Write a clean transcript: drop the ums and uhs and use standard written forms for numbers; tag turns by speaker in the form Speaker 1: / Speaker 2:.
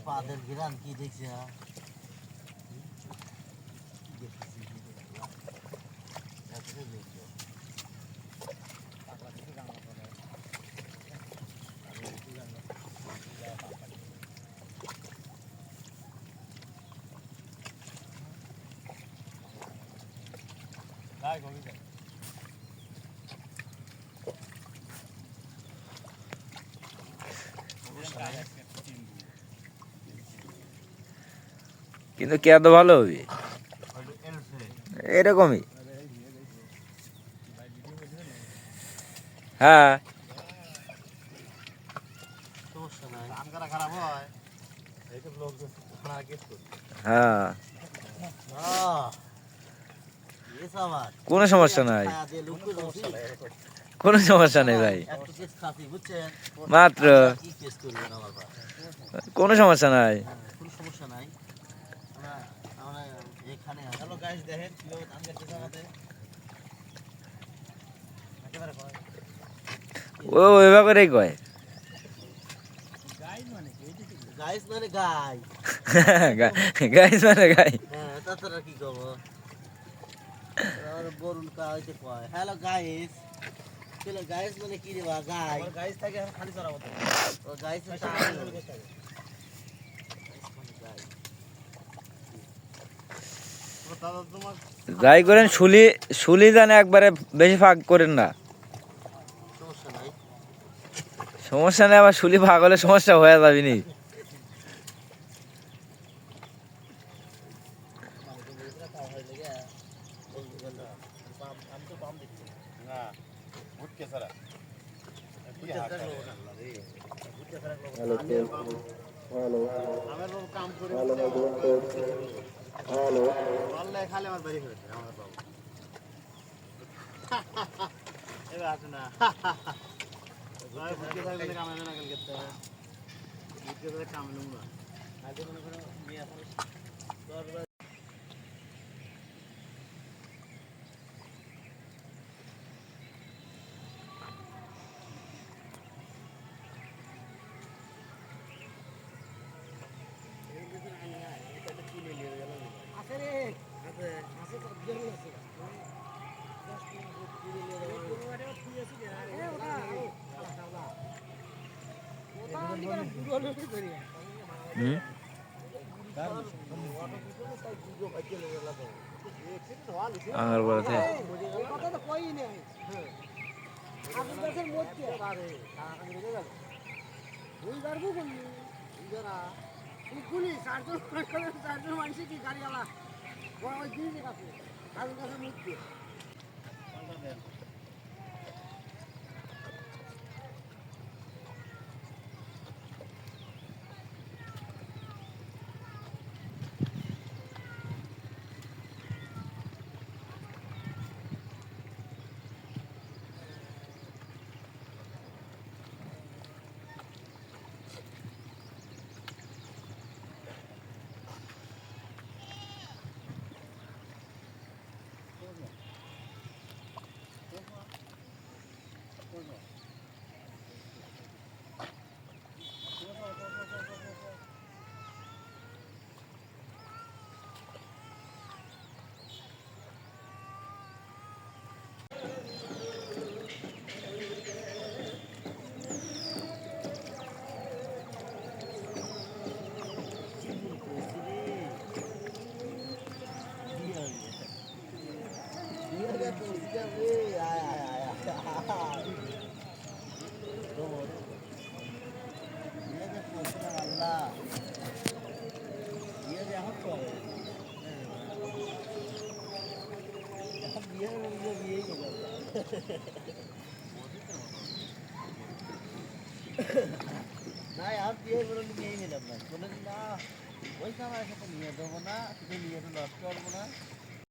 Speaker 1: পাদের গ্রাম কি দেখছি
Speaker 2: কিন্তু কে তো ভালো হবে এরকমই। হ্যাঁ হ্যাঁ কোনো সমস্যা নাই, কোনো সমস্যা নেই ভাই, মাত্র কোনো সমস্যা নাই। ও ওইভাবে করেই কয়
Speaker 1: গাইস মানে গাই,
Speaker 2: গাইস মানে গাই।
Speaker 1: তাছাড়া কি কব বরুণ কাইতে কয় হ্যালো গাইস। চলো গাইস মানে কি রে বা গাই, গাইস থাকে খালি চড়াবো তো। ও গাইস
Speaker 2: যাই করেন শুলি শুলি জানে একবারে বেশি ভাগ করেন না,
Speaker 1: সমস্যা নাই।
Speaker 2: সমস্যা নেই, আবার শুলি ভাগ হলে সমস্যা হয়ে যাবে নি।
Speaker 1: খালি আমার বাড়ি ফেলেছে আমার বাবু এবার আসো না
Speaker 2: আঙার বড়তে
Speaker 1: মানুষ কি গাড়ি আলা না আর বিয়ে বলে নিয়েই নিলাম না, বলে না ওই সময় সাথে নিয়ে দেবো না, তুমি নিয়ে তো নষ্ট করবো না।